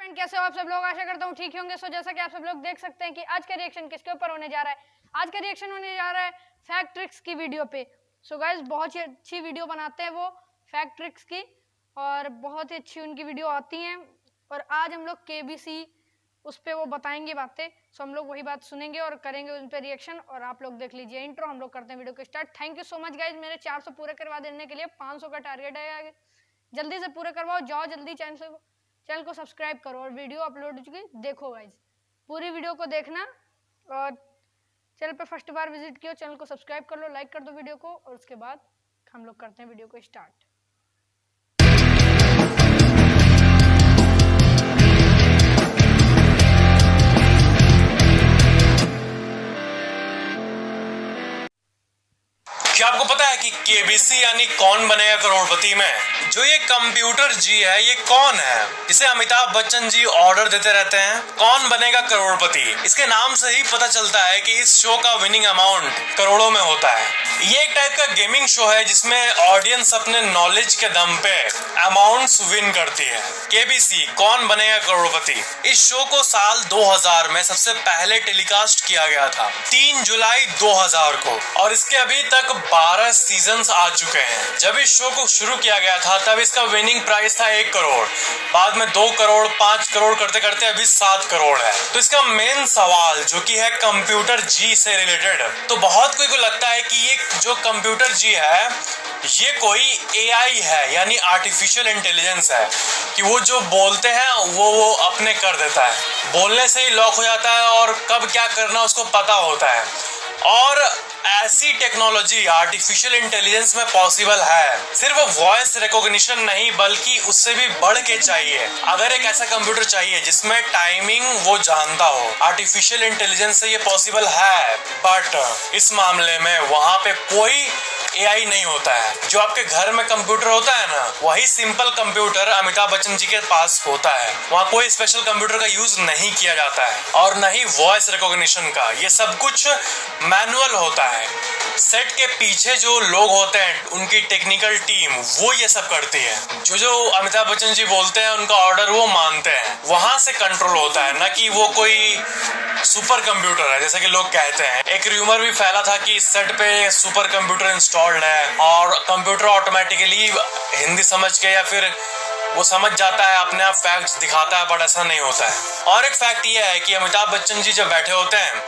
Friend, कैसे हो आप सब लोग? आशा करता हूँ ठीक होंगे। सो जैसा कि आप सब लोग देख सकते हैं कि आज का रिएक्शन किसके ऊपर होने जा रहा है। आज का रिएक्शन होने जा रहा है फैक्ट ट्रिक्स की वीडियो पे। सो गाइस, बहुत ही अच्छी वीडियो बनाते हैं वो फैक्ट ट्रिक्स की, और बहुत ही अच्छी उनकी वीडियो आती हैं। और आज हम लोग केबीसी उस पर वो बताएंगे बातें। सो हम लोग वही बात सुनेंगे और करेंगे उन पर रिएक्शन। और आप लोग देख लीजिए इंट्रो, हम लोग करते हैं वीडियो को start. Thank you so much guys, मेरे 400 पूरे करवा देने के लिए। 500 का टारगेट है, जल्दी से पूरे करवाओ। जाओ जल्दी चैनल को सब्सक्राइब करो और वीडियो अपलोड हो चुकी देखो गाइज, पूरी वीडियो को देखना। और चैनल पे फर्स्ट बार विजिट किया, चैनल को सब्सक्राइब कर लो, लाइक कर दो वीडियो को, और उसके बाद हम लोग करते हैं वीडियो को स्टार्ट। क्या आपको पता है कि केबीसी यानी कौन बनेगा करोड़पति में? जो ये कंप्यूटर जी है, ये कौन है? इसे अमिताभ बच्चन जी ऑर्डर देते रहते हैं। कौन बनेगा करोड़पति, इसके नाम से ही पता चलता है कि इस शो का विनिंग अमाउंट करोड़ों में होता है। ये एक टाइप का गेमिंग शो है जिसमें ऑडियंस अपने नॉलेज के दम पे अमाउंट्स विन करती है। केबीसी कौन बनेगा करोड़पति, इस शो को साल 2000 में सबसे पहले टेलीकास्ट किया गया था, 3 जुलाई 2000 को, और इसके अभी तक 12 सीजन्स आ चुके हैं। जब इस शो को शुरू किया गया था तब इसका विनिंग प्राइस था 1 करोड़, बाद में 2 करोड़, 5 करोड़ करते करते अभी 7 करोड़ है। तो इसका मेन सवाल जो कि है कंप्यूटर जी से रिलेटेड, तो बहुत कोई को लगता है कि ये जो कंप्यूटर जी है ये कोई एआई है, यानी आर्टिफिशियल इंटेलिजेंस है, कि वो जो बोलते हैं वो अपने कर देता है, बोलने से ही लॉक हो जाता है और कब क्या करना उसको पता होता है। और ऐसी टेक्नोलॉजी आर्टिफिशियल इंटेलिजेंस में पॉसिबल है। सिर्फ वॉइस रिकॉग्निशन नहीं बल्कि उससे भी बढ़ के चाहिए। अगर एक ऐसा कंप्यूटर चाहिए जिसमें टाइमिंग वो जानता हो, आर्टिफिशियल इंटेलिजेंस से ये पॉसिबल है, बट इस मामले में वहां पे कोई एआई नहीं होता है। जो आपके घर में कंप्यूटर होता है ना, वही सिंपल कंप्यूटर अमिताभ बच्चन जी के पास होता है। वहाँ कोई स्पेशल कंप्यूटर का यूज नहीं किया जाता है और न ही वॉइस रिकॉग्निशन का। ये सब कुछ मैनुअल होता है। सेट के पीछे जो लोग होते हैं, उनकी टेक्निकल टीम, वो ये सब करती है। जो अमिताभ बच्चन जी बोलते हैं उनका ऑर्डर वो मानते हैं। वहां से कंट्रोल होता है, न कि वो कोई सुपर कंप्यूटर है जैसे कि लोग कहते हैं। एक र्यूमर भी फैला था कि सेट पे सुपर कंप्यूटर इंस्टॉल्ड है और कंप्यूटर ऑटोमेटिकली हिंदी समझ के या फिर वो समझ जाता है, अपने आप फैक्ट्स दिखाता है, बट ऐसा नहीं होता है। और एक फैक्ट ये है कि अमिताभ बच्चन जी जब बैठे होते हैं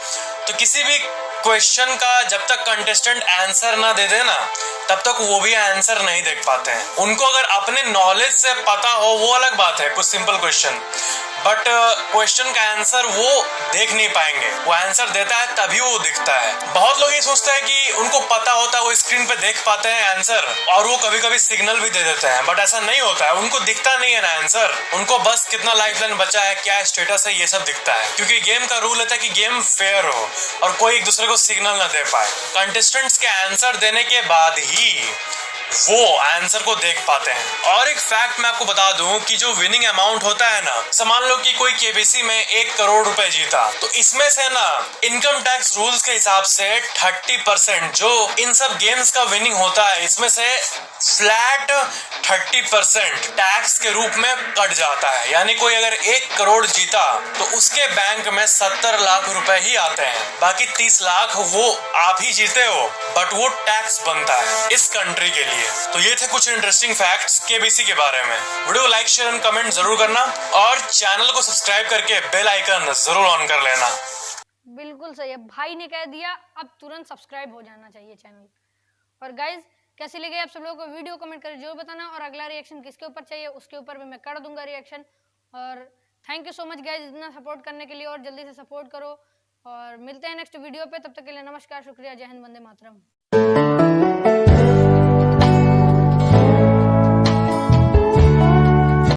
तो किसी भी क्वेश्चन का जब तक कंटेस्टेंट आंसर ना दे देना तब तक वो भी आंसर नहीं देख पाते हैं। उनको अगर अपने नॉलेज से पता हो वो अलग बात है, कुछ सिंपल क्वेश्चन, बट क्वेश्चन का आंसर वो देख नहीं पाएंगे। वो आंसर देता है तभी वो दिखता है। बहुत लोग ये सोचते हैं कि उनको पता होता है, वो स्क्रीन पे देख पाते हैं आंसर, और वो कभी कभी सिग्नल भी दे देते हैं, बट ऐसा नहीं होता है। उनको दिखता नहीं है ना आंसर, उनको बस कितना लाइफलाइन बचा है, क्या स्टेटस है, ये सब दिखता है। क्योंकि गेम का रूल होता है कि गेम फेयर हो और कोई एक दूसरे को सिग्नल ना दे पाए। कंटेस्टेंट्स के आंसर देने के बाद ही वो आंसर को देख पाते हैं। और एक फैक्ट मैं आपको बता दूं कि जो विनिंग अमाउंट होता है ना, मान लो कि कोई केबीसी में 1 करोड़ रुपए जीता, तो इसमें से ना इनकम टैक्स रूल्स के हिसाब से 30% जो इन सब गेम्स का विनिंग होता है, इसमें से फ्लैट 30% टैक्स के रूप में कट जाता है। यानी कोई अगर 1 करोड़ जीता तो उसके बैंक में 70 लाख रुपए ही आते हैं, बाकी 30 लाख वो आप ही जीते हो, बट वो टैक्स बनता है इस कंट्री के लिए। तो ये थे कुछ इंटरेस्टिंग फैक्ट्स केबीसी के बारे में। Video like, share and comment जरूर करना और चैनल को सब्सक्राइब करके बेल आइकन जरूर ऑन कर लेना। बिल्कुल सही है, भाई ने कह दिया, अब तुरंत सब्सक्राइब हो जाना चाहिए चैनल। और गाइज, कैसी लगी आप सब लोगों को वीडियो कमेंट करके जरूर बताना, और अगला रिएक्शन किसके ऊपर चाहिए उसके ऊपर भी मैं कर दूंगा रिएक्शन। और thank you so much guys इतना सपोर्ट करने के लिए, और जल्दी से सपोर्ट करो। और मिलते हैं नेक्स्ट वीडियो पे, तब तक के लिए नमस्कार, शुक्रिया, जय हिंद, वंदे मातरम।